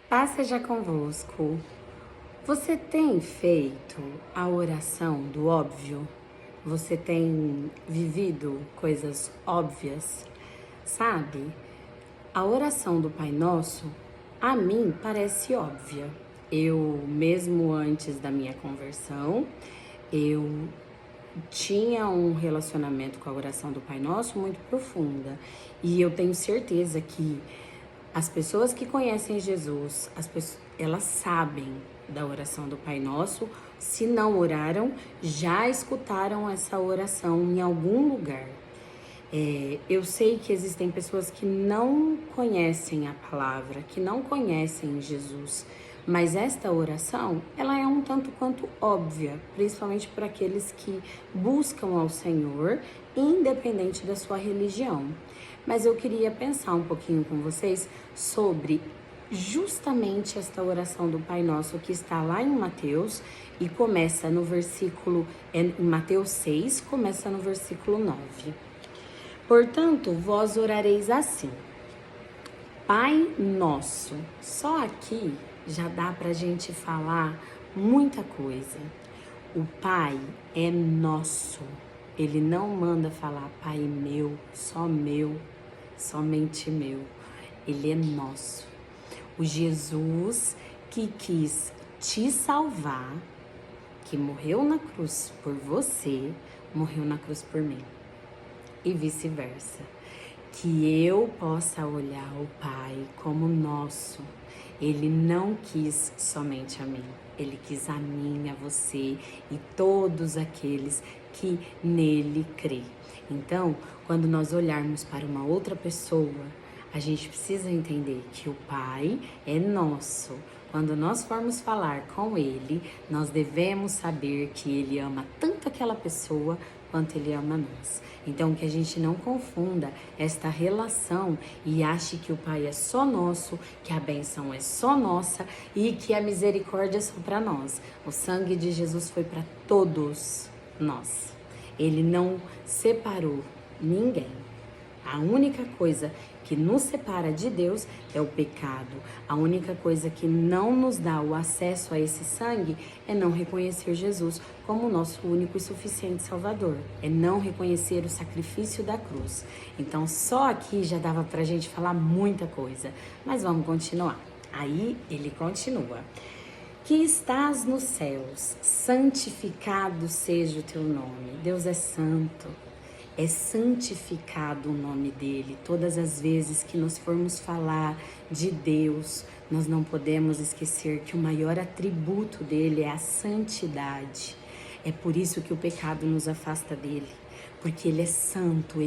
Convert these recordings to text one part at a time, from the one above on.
Paz seja convosco. Você tem feito a oração do óbvio? Você tem vivido coisas óbvias? Sabe? A oração do Pai Nosso, a mim, parece óbvia. Eu, mesmo antes da minha conversão, eu tinha um relacionamento com a oração do Pai Nosso muito profunda. E eu tenho certeza que as pessoas que conhecem Jesus, elas sabem da oração do Pai Nosso. Se não oraram, já escutaram essa oração em algum lugar. Eu sei que existem pessoas que não conhecem a palavra, que não conhecem Jesus, mas esta oração, ela é um tanto quanto óbvia, principalmente para aqueles que buscam ao Senhor, independente da sua religião. Mas eu queria pensar um pouquinho com vocês sobre justamente esta oração do Pai Nosso que está lá em Mateus e começa no versículo, em Mateus 6, começa no versículo 9. Portanto, vós orareis assim: Pai Nosso. Só aqui já dá pra gente falar muita coisa. O Pai é nosso. Ele não manda falar Pai meu, somente meu. Ele é nosso. O Jesus que quis te salvar, que morreu na cruz por você, morreu na cruz por mim. E vice-versa. Que eu possa olhar o Pai como nosso. Ele não quis somente a mim, Ele quis a mim, a você e todos aqueles que nele crê. Então, quando nós olharmos para uma outra pessoa, a gente precisa entender que o Pai é nosso. Quando nós formos falar com Ele, nós devemos saber que Ele ama tanto aquela pessoa quanto Ele ama nós. Então, que a gente não confunda esta relação e ache que o Pai é só nosso, que a bênção é só nossa e que a misericórdia é só para nós. O sangue de Jesus foi para todos nós. Ele não separou ninguém. A única coisa que nos separa de Deus é o pecado. A única coisa que não nos dá o acesso a esse sangue é não reconhecer Jesus como o nosso único e suficiente Salvador. É não reconhecer o sacrifício da cruz. Então, só aqui já dava pra gente falar muita coisa. Mas vamos continuar. Aí ele continua. Que estás nos céus, santificado seja o teu nome. Deus é santo. É santificado o nome dele. Todas as vezes que nós formos falar de Deus, nós não podemos esquecer que o maior atributo dele é a santidade. É por isso que o pecado nos afasta dele, porque ele é santo,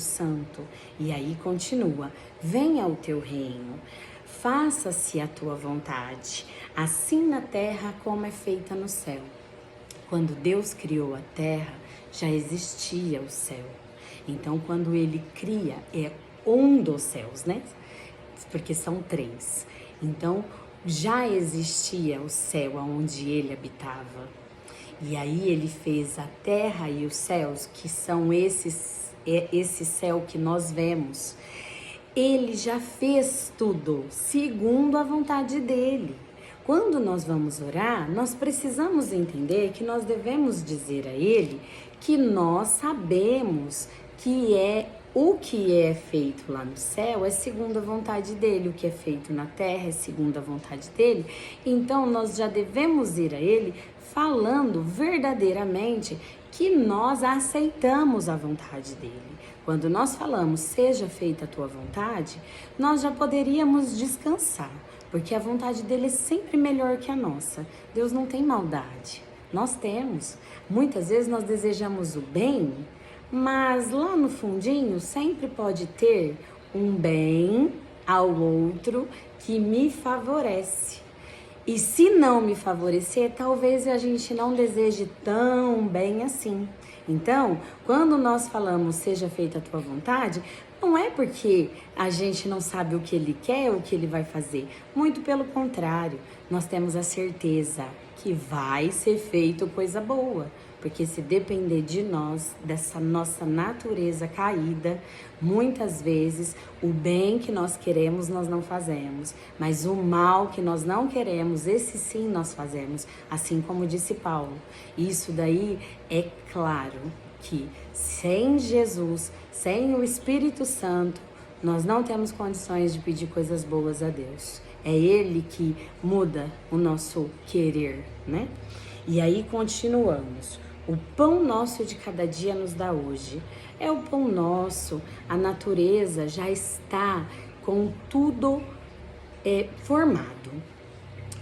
santo. E aí continua: venha o teu reino, faça-se a tua vontade, assim na terra como é feita no céu. Quando Deus criou a terra, já existia o céu. Então, quando ele cria, é um dos céus, né? Porque são três. Então, já existia o céu onde ele habitava. E aí ele fez a terra e os céus, que são esse céu que nós vemos. Ele já fez tudo segundo a vontade dele. Quando nós vamos orar, nós precisamos entender que nós devemos dizer a Ele que nós sabemos que o que é feito lá no céu é segundo a vontade dele, o que é feito na terra é segundo a vontade dele. Então nós já devemos ir a Ele falando verdadeiramente que nós aceitamos a vontade dele. Quando nós falamos, seja feita a tua vontade, nós já poderíamos descansar, porque a vontade dele é sempre melhor que a nossa. Deus não tem maldade, nós temos. Muitas vezes nós desejamos o bem, mas lá no fundinho sempre pode ter um bem ao outro que me favorece. E se não me favorecer, talvez a gente não deseje tão bem assim. Então, quando nós falamos seja feita a tua vontade, não é porque a gente não sabe o que ele quer ou o que ele vai fazer. Muito pelo contrário, nós temos a certeza que vai ser feito coisa boa. Porque se depender de nós, dessa nossa natureza caída, muitas vezes o bem que nós queremos nós não fazemos, mas o mal que nós não queremos, esse sim nós fazemos, assim como disse Paulo. Isso daí é claro que sem Jesus, sem o Espírito Santo, nós não temos condições de pedir coisas boas a Deus. É Ele que muda o nosso querer, né? E aí continuamos. O pão nosso de cada dia nos dá hoje. É o pão nosso, a natureza já está com tudo formado.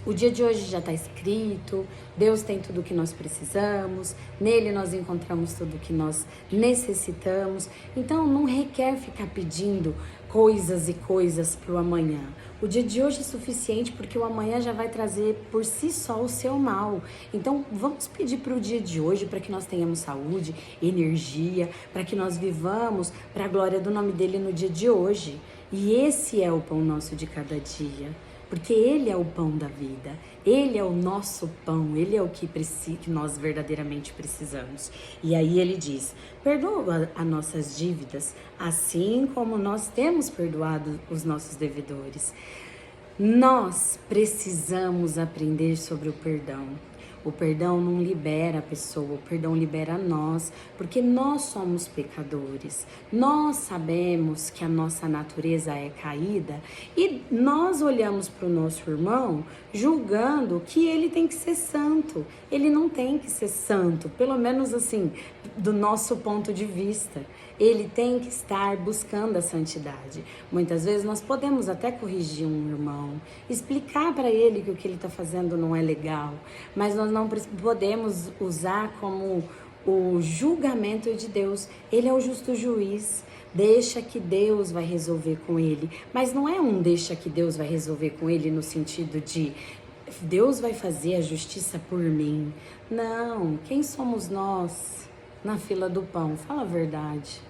O dia de hoje já está escrito, Deus tem tudo o que nós precisamos, nele nós encontramos tudo o que nós necessitamos. Então não requer ficar pedindo coisas e coisas para o amanhã. O dia de hoje é suficiente porque o amanhã já vai trazer por si só o seu mal. Então vamos pedir para o dia de hoje para que nós tenhamos saúde, energia, para que nós vivamos para a glória do nome dele no dia de hoje. E esse é o pão nosso de cada dia. Porque Ele é o pão da vida, Ele é o nosso pão, Ele é o que nós verdadeiramente precisamos. E aí Ele diz, perdoa as nossas dívidas, assim como nós temos perdoado os nossos devedores. Nós precisamos aprender sobre o perdão. O perdão não libera a pessoa, o perdão libera nós, porque nós somos pecadores. Nós sabemos que a nossa natureza é caída e nós olhamos para o nosso irmão julgando que ele tem que ser santo. Ele não tem que ser santo, pelo menos assim, do nosso ponto de vista. Ele tem que estar buscando a santidade. Muitas vezes nós podemos até corrigir um irmão, explicar para ele que o que ele está fazendo não é legal, mas nós não podemos usar como o julgamento de Deus. Ele é o justo juiz. Deixa que Deus vai resolver com ele. Mas não é um deixa que Deus vai resolver com ele no sentido de Deus vai fazer a justiça por mim. Não, quem somos nós na fila do pão? Fala a verdade.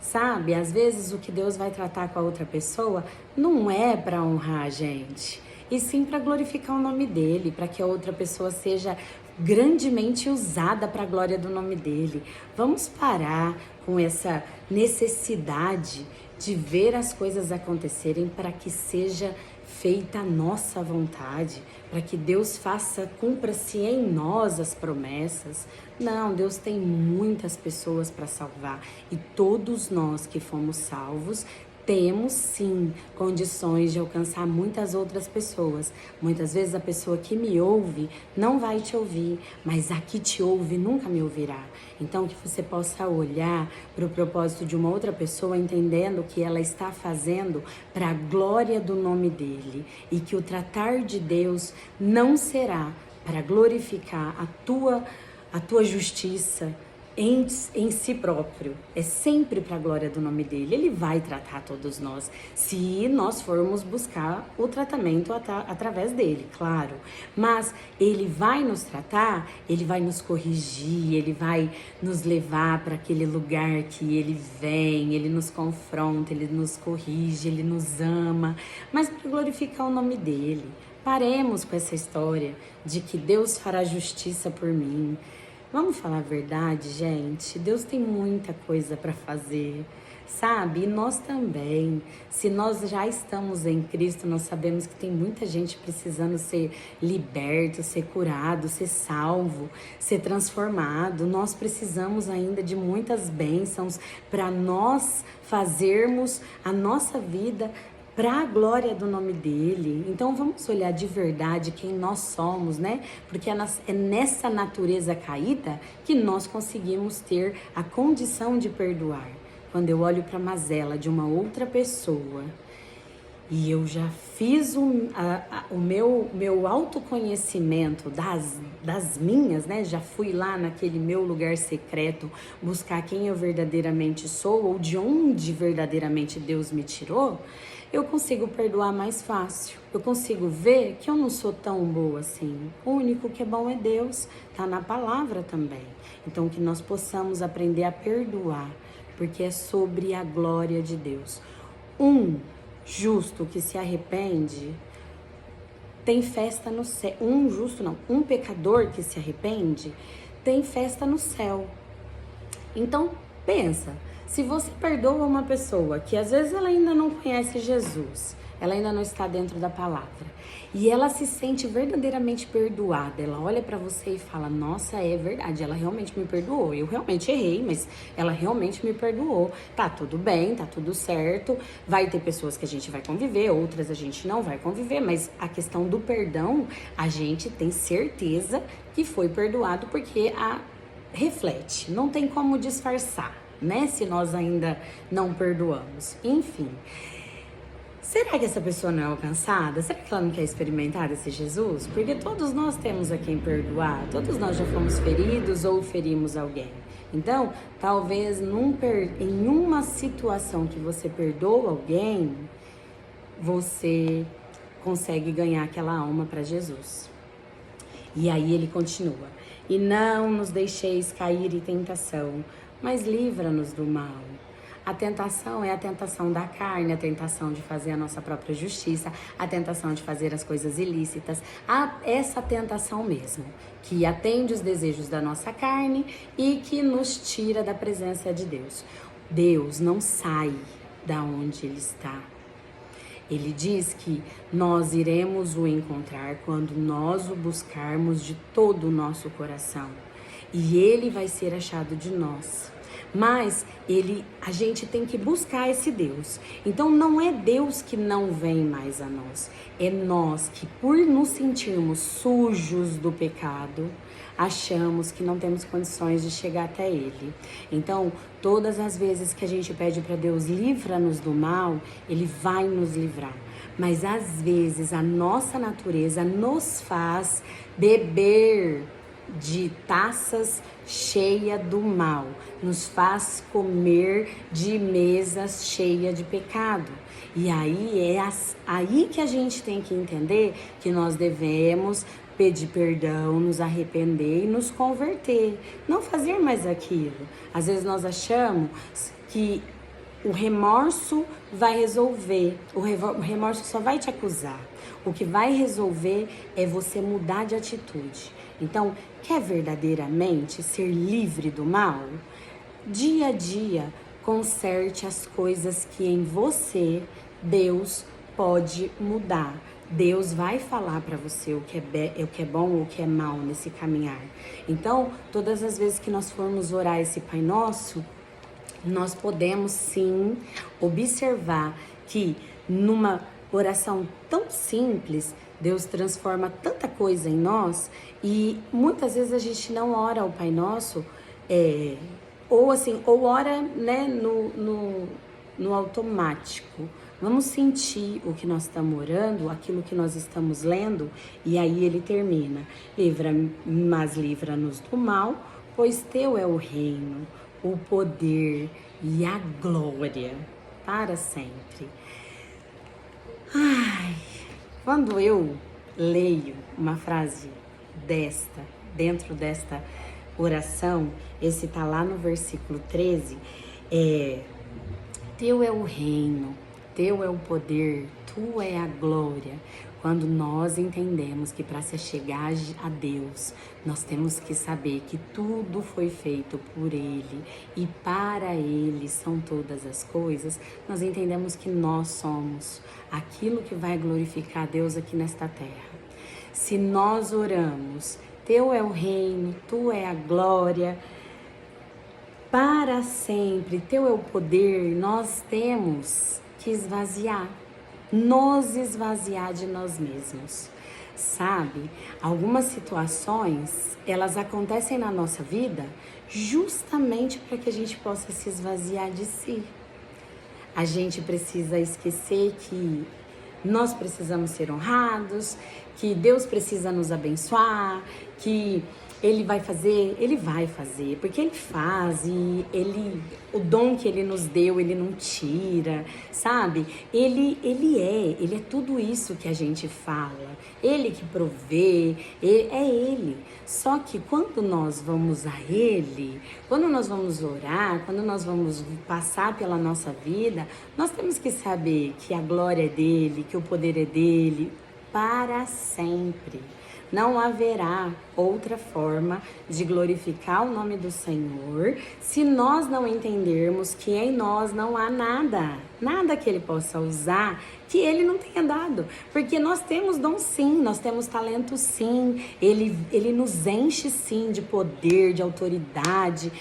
Sabe, às vezes o que Deus vai tratar com a outra pessoa não é para honrar a gente, e sim para glorificar o nome dele, para que a outra pessoa seja grandemente usada para a glória do nome dele. Vamos parar com essa necessidade de ver as coisas acontecerem para que seja feita a nossa vontade, para que Deus faça, cumpra-se em nós as promessas. Não, Deus tem muitas pessoas para salvar e todos nós que fomos salvos temos sim condições de alcançar muitas outras pessoas. Muitas vezes a pessoa que me ouve não vai te ouvir, mas a que te ouve nunca me ouvirá. Então que você possa olhar para o propósito de uma outra pessoa entendendo que ela está fazendo para a glória do nome dele e que o tratar de Deus não será para glorificar a tua justiça em si próprio, é sempre para a glória do nome dele. Ele vai tratar todos nós, se nós formos buscar o tratamento através dele, claro. Mas ele vai nos tratar, ele vai nos corrigir, ele vai nos levar para aquele lugar que ele vem, ele nos confronta, ele nos corrige, ele nos ama, mas para glorificar o nome dele. Paremos com essa história de que Deus fará justiça por mim. Vamos falar a verdade, gente? Deus tem muita coisa para fazer, sabe? E nós também. Se nós já estamos em Cristo, nós sabemos que tem muita gente precisando ser liberto, ser curado, ser salvo, ser transformado. Nós precisamos ainda de muitas bênçãos para nós fazermos a nossa vida para a glória do nome dele. Então vamos olhar de verdade quem nós somos, né? Porque é nessa natureza caída que nós conseguimos ter a condição de perdoar. Quando eu olho para a mazela de uma outra pessoa e eu já fiz o meu autoconhecimento das minhas, né? Já fui lá naquele meu lugar secreto buscar quem eu verdadeiramente sou ou de onde verdadeiramente Deus me tirou, eu consigo perdoar mais fácil. Eu consigo ver que eu não sou tão boa assim. O único que é bom é Deus, tá na palavra também. Então que nós possamos aprender a perdoar, porque é sobre a glória de Deus. Um justo que se arrepende tem festa no céu. Um pecador que se arrepende tem festa no céu. Então, pensa, se você perdoa uma pessoa que às vezes ela ainda não conhece Jesus, ela ainda não está dentro da palavra, e ela se sente verdadeiramente perdoada, ela olha pra você e fala, nossa, é verdade, ela realmente me perdoou, eu realmente errei, mas ela realmente me perdoou, tá tudo bem, tá tudo certo, vai ter pessoas que a gente vai conviver, outras a gente não vai conviver, mas a questão do perdão, a gente tem certeza que foi perdoado, porque reflete, não tem como disfarçar, né, se nós ainda não perdoamos, enfim. Será que essa pessoa não é alcançada? Será que ela não quer experimentar esse Jesus? Porque todos nós temos a quem perdoar, todos nós já fomos feridos ou ferimos alguém. Então, talvez em uma situação que você perdoa alguém, você consegue ganhar aquela alma para Jesus. E aí ele continua, e não nos deixeis cair em tentação, mas livra-nos do mal. A tentação é a tentação da carne, a tentação de fazer a nossa própria justiça, a tentação de fazer as coisas ilícitas, essa tentação mesmo, que atende os desejos da nossa carne e que nos tira da presença de Deus. Deus não sai da onde Ele está. Ele diz que nós iremos o encontrar quando nós o buscarmos de todo o nosso coração. E Ele vai ser achado de nós. Mas a gente tem que buscar esse Deus. Então não é Deus que não vem mais a nós. É nós que, por nos sentirmos sujos do pecado, achamos que não temos condições de chegar até Ele. Então, todas as vezes que a gente pede para Deus, livra-nos do mal, Ele vai nos livrar. Mas às vezes a nossa natureza nos faz beber de taças cheias do mal, nos faz comer de mesas cheias de pecado. E aí aí que a gente tem que entender que nós devemos pedir perdão, nos arrepender e nos converter, não fazer mais aquilo. Às vezes nós achamos que o remorso vai resolver, o remorso só vai te acusar. O que vai resolver é você mudar de atitude. Então, quer verdadeiramente ser livre do mal? Dia a dia, conserte as coisas que em você Deus pode mudar. Deus vai falar para você o que é bom ou o que é mal nesse caminhar. Então, todas as vezes que nós formos orar esse Pai Nosso, nós podemos sim observar que numa oração tão simples, Deus transforma tanta coisa em nós e muitas vezes a gente não ora o Pai Nosso, ou ora, né, no automático. Vamos sentir o que nós estamos orando, aquilo que nós estamos lendo, e aí ele termina. Mas livra-nos do mal, pois teu é o reino, o poder e a glória para sempre. Ai, quando eu leio uma frase dentro desta oração, esse tá lá no versículo 13, teu é o reino, teu é o poder, tua é a glória. Quando nós entendemos que para se chegar a Deus, nós temos que saber que tudo foi feito por Ele e para Ele são todas as coisas, nós entendemos que nós somos aquilo que vai glorificar a Deus aqui nesta terra. Se nós oramos, teu é o reino, tua é a glória, para sempre, teu é o poder, nós temos que nos esvaziar de nós mesmos. Sabe, algumas situações, elas acontecem na nossa vida justamente para que a gente possa se esvaziar de si. A gente precisa esquecer que nós precisamos ser honrados, que Deus precisa nos abençoar, que Ele vai fazer, porque Ele faz e o dom que Ele nos deu, Ele não tira, sabe? Ele é tudo isso que a gente fala, Ele que provê, é Ele. Só que quando nós vamos a Ele, quando nós vamos orar, quando nós vamos passar pela nossa vida, nós temos que saber que a glória é dele, que o poder é dele, para sempre. Não haverá outra forma de glorificar o nome do Senhor se nós não entendermos que em nós não há nada que Ele possa usar que Ele não tenha dado. Porque nós temos dom sim, nós temos talento sim, Ele nos enche sim de poder, de autoridade,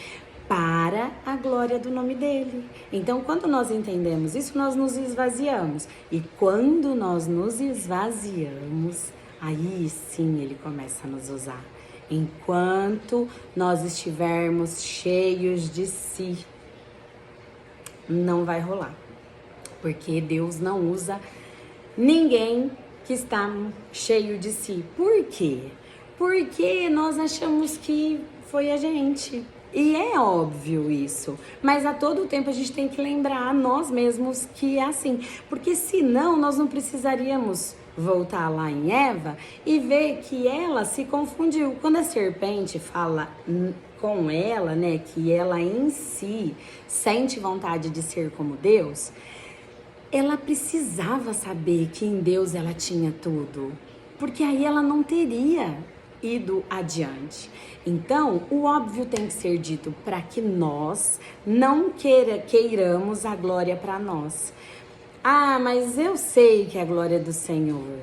para a glória do nome dele. Então, quando nós entendemos isso, nós nos esvaziamos. E quando nós nos esvaziamos, aí sim ele começa a nos usar. Enquanto nós estivermos cheios de si, não vai rolar. Porque Deus não usa ninguém que está cheio de si. Por quê? Porque nós achamos que foi a gente. E é óbvio isso, mas a todo tempo a gente tem que lembrar a nós mesmos que é assim, porque senão nós não precisaríamos voltar lá em Eva e ver que ela se confundiu. Quando a serpente fala com ela, né, que ela em si sente vontade de ser como Deus, ela precisava saber que em Deus ela tinha tudo, porque aí ela não teria ido adiante. Então, o óbvio tem que ser dito para que nós não queiramos a glória para nós. Ah, mas eu sei que é a glória é do Senhor.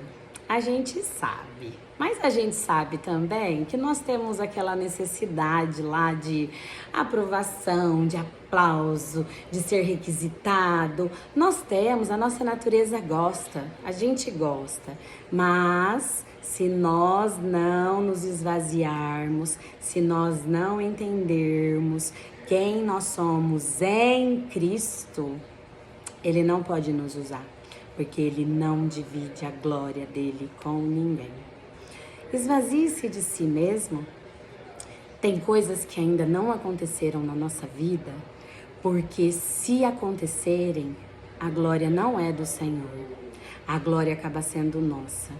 A gente sabe. Mas a gente sabe também que nós temos aquela necessidade lá de aprovação, de aplauso, de ser requisitado. Nós temos, a nossa natureza gosta, a gente gosta. Mas se nós não nos esvaziarmos, se nós não entendermos quem nós somos em Cristo, Ele não pode nos usar, porque Ele não divide a glória dele com ninguém. Esvazie-se de si mesmo. Tem coisas que ainda não aconteceram na nossa vida, porque se acontecerem, a glória não é do Senhor. A glória acaba sendo nossa.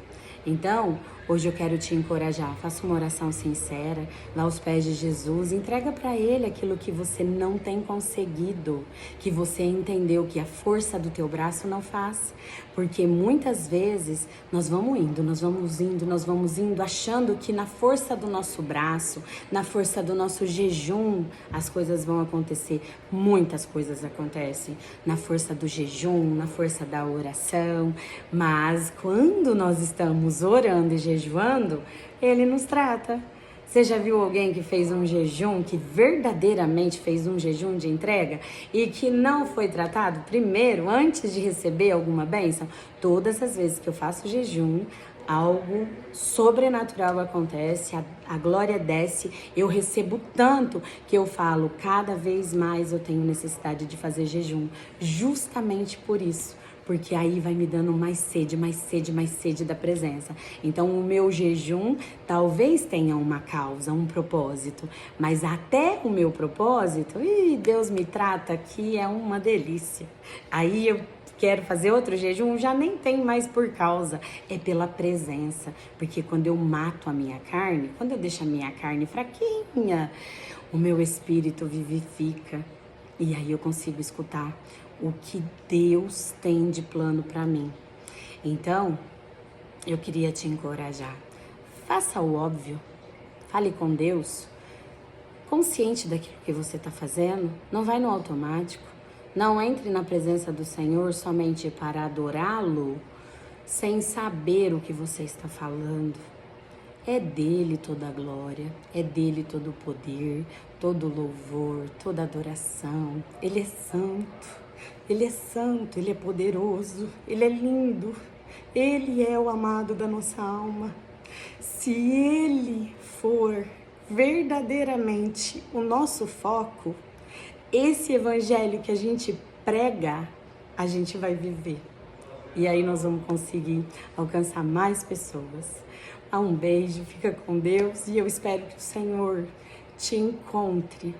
Então, hoje eu quero te encorajar, faça uma oração sincera, lá aos pés de Jesus, entrega para Ele aquilo que você não tem conseguido, que você entendeu que a força do teu braço não faz, porque muitas vezes nós vamos indo, achando que na força do nosso braço, na força do nosso jejum, as coisas vão acontecer. Muitas coisas acontecem na força do jejum, na força da oração, mas quando nós estamos orando e jejuando, Ele nos trata. Você já viu alguém que fez um jejum, que verdadeiramente fez um jejum de entrega e que não foi tratado primeiro, antes de receber alguma bênção? Todas as vezes que eu faço jejum, algo sobrenatural acontece, a glória desce, eu recebo tanto que eu falo, cada vez mais eu tenho necessidade de fazer jejum, justamente por isso. Porque aí vai me dando mais sede da presença. Então o meu jejum talvez tenha uma causa, um propósito, mas até o meu propósito, Deus me trata que é uma delícia. Aí eu quero fazer outro jejum, já nem tem mais por causa, é pela presença. Porque quando eu mato a minha carne, quando eu deixo a minha carne fraquinha, o meu espírito vivifica. E aí eu consigo escutar o que Deus tem de plano para mim. Então, eu queria te encorajar. Faça o óbvio. Fale com Deus. Consciente daquilo que você está fazendo. Não vai no automático. Não entre na presença do Senhor somente para adorá-lo, sem saber o que você está falando. É dele toda a glória, é dele todo o poder, todo o louvor, toda a adoração. Ele é santo, ele é poderoso, ele é lindo, ele é o amado da nossa alma. Se ele for verdadeiramente o nosso foco, esse evangelho que a gente prega, a gente vai viver. E aí nós vamos conseguir alcançar mais pessoas. Um beijo, fica com Deus e eu espero que o Senhor te encontre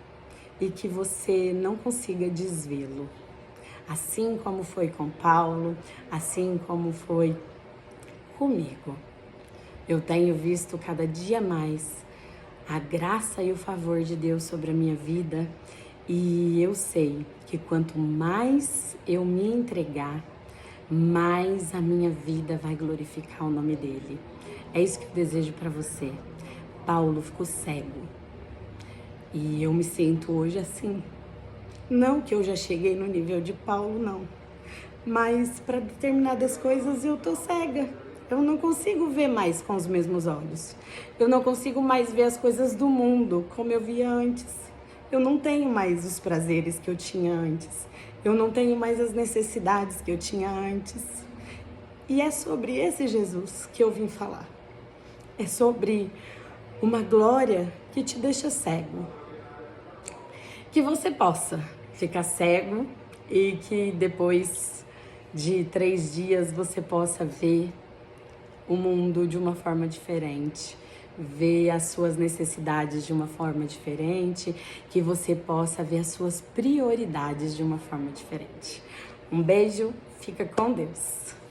e que você não consiga desvê-lo. Assim como foi com Paulo, assim como foi comigo. Eu tenho visto cada dia mais a graça e o favor de Deus sobre a minha vida e eu sei que quanto mais eu me entregar, mais a minha vida vai glorificar o nome dele. É isso que eu desejo para você. Paulo ficou cego. E eu me sinto hoje assim. Não que eu já cheguei no nível de Paulo, não. Mas para determinadas coisas eu tô cega. Eu não consigo ver mais com os mesmos olhos. Eu não consigo mais ver as coisas do mundo como eu via antes. Eu não tenho mais os prazeres que eu tinha antes. Eu não tenho mais as necessidades que eu tinha antes. E é sobre esse Jesus que eu vim falar. É sobre uma glória que te deixa cego. Que você possa ficar cego e que depois de 3 dias você possa ver o mundo de uma forma diferente, ver as suas necessidades de uma forma diferente, que você possa ver as suas prioridades de uma forma diferente. Um beijo, fica com Deus.